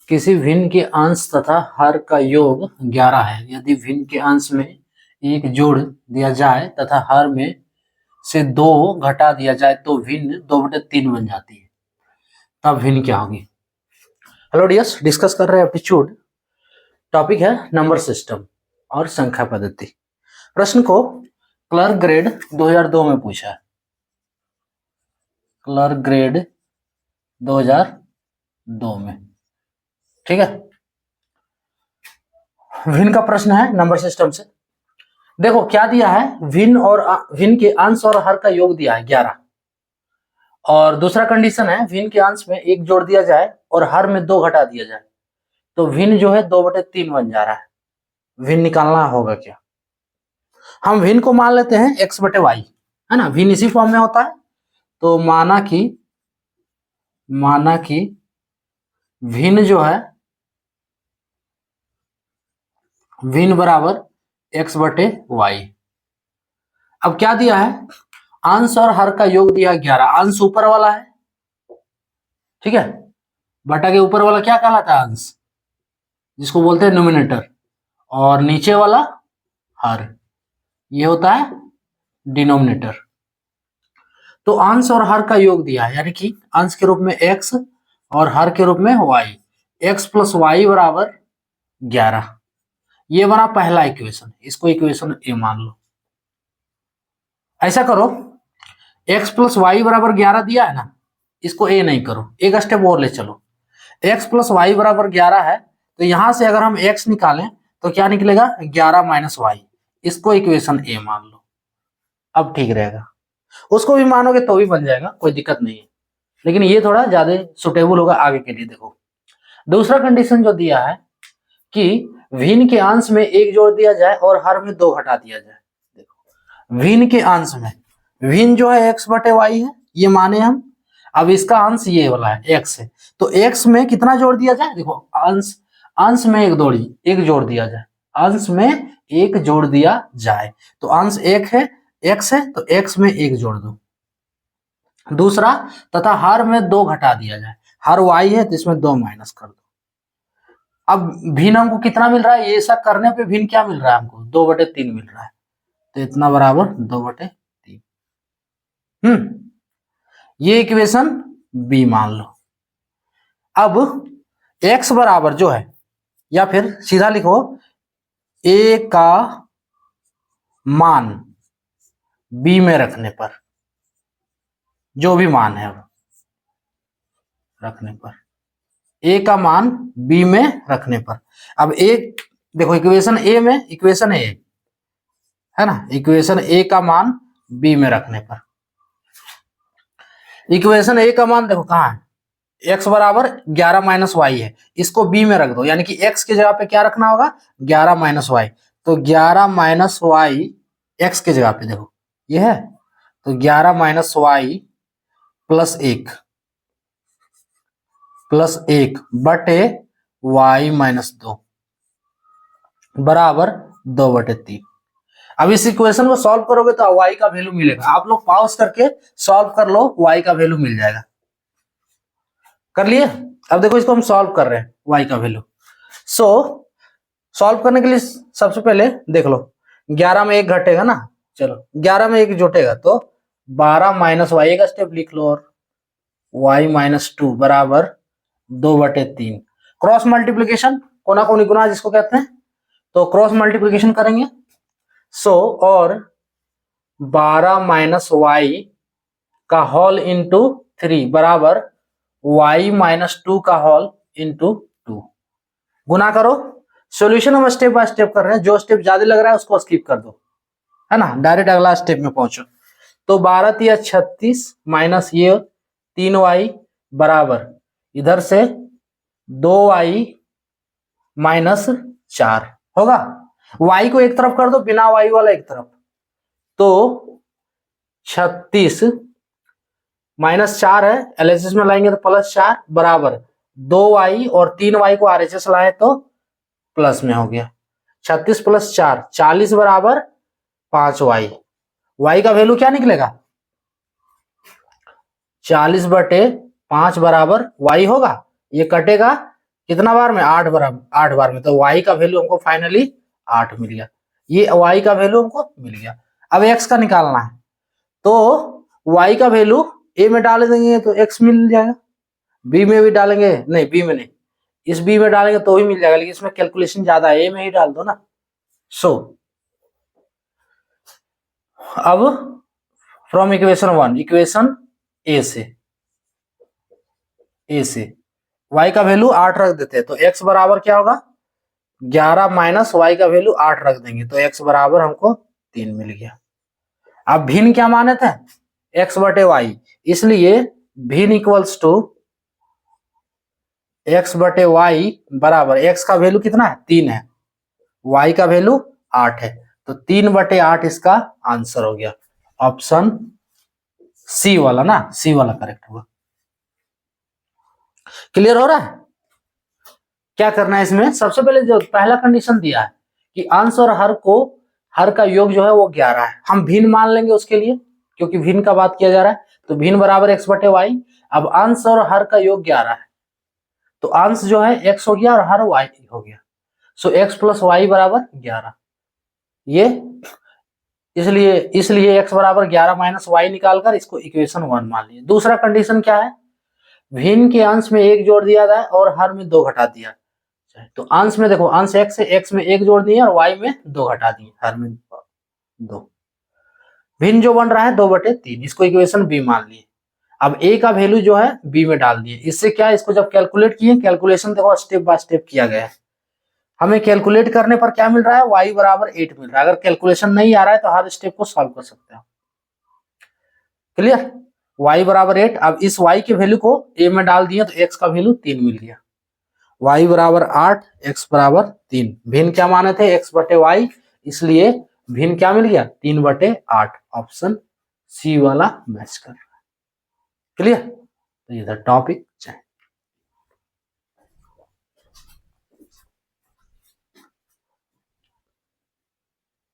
किसी भिन्न के अंश तथा हर का योग 11 है। यदि भिन्न के अंश में 1 जोड़ दिया जाए तथा हर में से 2 घटा दिया जाए तो भिन्न 2/3 बन जाती है। तब भिन्न क्या होगी? हेलो डियर्स, डिस्कस कर रहे हैं एप्टीट्यूड। टॉपिक है नंबर सिस्टम और संख्या पद्धति। प्रश्न को क्लर्क ग्रेड 2002 में पूछा है। क्लर्क ग्रेड 2002 में, ठीक है। भिन्न का प्रश्न है नंबर सिस्टम से। देखो क्या दिया है, भिन्न के अंश और हर का योग दिया है 11, और दूसरा कंडीशन है भिन्न के अंश में 1 जोड़ दिया जाए और हर में 2 घटा दिया जाए तो भिन्न जो है 2/3 बन जा रहा है। भिन्न निकालना होगा क्या? हम भिन्न को मान लेते हैं x/y, है ना। भिन्न इसी फॉर्म में होता है। तो माना कि भिन्न जो है भिन्न बराबर x/y। अब क्या दिया है, अंश और हर का योग दिया 11। अंश ऊपर वाला है, ठीक है। बटा के ऊपर वाला क्या कहलाता है? अंश, जिसको बोलते हैं न्यूमिनेटर, और नीचे वाला हर, ये होता है डिनोमिनेटर। तो अंश और हर का योग दिया है, यानी कि अंश के रूप में x और हर के रूप में y। x + y बराबर 11। ये बना पहला इक्वेशन, इसको इक्वेशन ए मान लो। ऐसा करो, x + y बराबर 11 दिया है ना, इसको ए नहीं करो, एक स्टेप और ले चलो। x + y बराबर 11 है, तो यहां से अगर हम x निकालें तो क्या निकलेगा? 11 - y। इसको इक्वेशन ए मान लो, अब ठीक रहेगा। उसको भी मानोगे तो भी बन जाएगा, कोई दिक्कत नहीं है, लेकिन ये थोड़ा ज्यादा सुटेबल होगा आगे के लिए। देखो दूसरा कंडीशन जो दिया है कि भिन्न के अंश में 1 जोड़ दिया जाए और हर में 2 घटा दिया जाए। देखो भिन्न के अंश में, भिन्न जो है x/y है, ये माने हम। अब इसका अंश ये वाला है x है, तो x में कितना जोड़ दिया जाए? देखो अंश में 1 जोड़ दिया जाए, अंश में 1 जोड़ दिया जाए तो अंश 1 है, x है, तो x में 1 जोड़ दो। दूसरा, तथा हर में 2 घटा दिया जाए, हर y है तो इसमें 2 माइनस कर दो। अब भिन्न हमको कितना मिल रहा है? ये सब करने पे भिन्न क्या मिल रहा है हमको? 2/3 मिल रहा है, तो इतना बराबर 2/3। ये इक्वेशन बी मान लो। अब x बराबर जो है, या फिर सीधा लिखो a का मान b में रखने पर, जो भी मान है रखने पर, a का मान b में रखने पर। अब a देखो इक्वेशन a में, इक्वेशन a है ना, इक्वेशन a का मान b में रखने पर, इक्वेशन a का मान देखो कहाँ है? x बराबर 11 - y है, इसको b में रख दो, यानी कि x की जगह पे क्या रखना होगा? 11 - y। तो 11 - y x की जगह पे देखो ये है, तो 11 - y +1 बटे y - 2 बराबर 2/3। अब इस इक्वेशन को सॉल्व करोगे तो y का वैल्यू मिलेगा। आप लोग पॉज करके सॉल्व कर लो, y का वैल्यू मिल जाएगा। कर लिए? अब देखो इसको हम सॉल्व कर रहे हैं, y का वैल्यू। सॉल्व करने के लिए सबसे पहले देख लो, 11 में 1 घटेगा ना, चलो 11 में 1 जुटेगा तो 12 - y, एक स्टेप लिख लो, और y - 2 बराबर 2/3। क्रॉस मल्टीप्लीकेशन, कोना कोनी गुना जिसको कहते हैं, तो क्रॉस मल्टीप्लीकेशन करेंगे। और 12 - y का होल इंटू 3 बराबर y - 2 का होल इंटू 2। गुना करो। सॉल्यूशन हम स्टेप बाय स्टेप कर रहे हैं, जो स्टेप ज्यादा लग रहा है उसको स्किप कर दो, है ना, डायरेक्ट अगला स्टेप में पहुंचो। तो 12 × 3 = 36 माइनस ये 3y बराबर इधर से 2y - 4 होगा। y को एक तरफ कर दो, बिना y वाला एक तरफ, तो 36 -4 है, एलएचएस में लाएंगे तो +4 बराबर 2y, और 3y को आरएचएस लाए तो प्लस में हो गया। 36 + 4 40 बराबर 5y। y का वैल्यू क्या निकलेगा? 40/5 बराबर y होगा। ये कटेगा कितना बार में, 8 बार में। तो y का वैल्यू हमको फाइनली 8 मिल गया, ये y का वैल्यू हमको मिल गया। अब x का निकालना है, तो y का वैल्यू a में डाल देंगे तो x मिल जाएगा, b में भी डालेंगे, नहीं b में नहीं, इस b में डालेंगे तो ही मिल जाएगा, लेकिन इसमें कैलकुलेशन ज्यादा है, a में ही डाल दो ना। सो अब फ्रॉम इक्वेशन 1, इक्वेशन a से y का वैल्यू 8 रख देते हैं, तो x बराबर क्या होगा, 11 माइनस y का वैल्यू 8 रख देंगे, तो x बराबर हमको 3 मिल गया। अब भिन्न क्या माने थे, x बटे y, इसलिए भिन्न इक्वल्स टू x बटे y बराबर, x का वैल्यू कितना है, 3 है, y का वैल्यू 8 है, तो 3 बटे 8 इसका आंसर हो गया। ऑप्शन सी वाला ना, सी वाला करेक्ट होगा। क्लियर हो रहा है? क्या करना है इसमें, सबसे पहले जो पहला कंडीशन दिया है कि अंश और हर का योग जो है वो 11 है, हम भिन्न मान लेंगे उसके लिए, क्योंकि भिन्न का बात किया जा रहा है, तो भिन्न बराबर x बटे वाई। अब अंश और हर का योग 11 है, तो अंश जो है x हो गया और हर y हो गया, सो x प्लस वाई बराबर 11, ये इसलिए x बराबर 11 माइनस वाई निकालकर इसको इक्वेशन 1 मान लिया। दूसरा कंडीशन क्या है, भिन्न के अंश में 1 जोड़ दिया जाए और हर में 2 घटा दिया, तो अंश में देखो, अंश x है, x में 1 जोड़ दिए और y में 2 घटा दिए, हर में 2, भिन्न जो बन रहा है 2/3, इसको इक्वेशन b मान लिए। अब a का वैल्यू जो है b में डाल दिए, इससे क्या, इसको जब कैलकुलेट किए, कैलकुलेशन देखो स्टेप बाय स्टेप किया गया है, हमें कैलकुलेट करने पर क्या मिल रहा है, y बराबर 8 मिल रहा है। अगर कैलकुलेशन नहीं आ रहा है तो हर स्टेप को सॉल्व कर सकते हो। क्लियर, y बराबर 8, अब इस y की वैल्यू को a में डाल दिए तो x का वैल्यू 3 मिल गया, y बराबर 8, x बराबर 3, भिन्न क्या माने थे, x बटे y, इसलिए भिन्न क्या मिल गया, 3/8, ऑप्शन सी वाला मैच कर रहा है। क्लियर, तो ये था टॉपिक।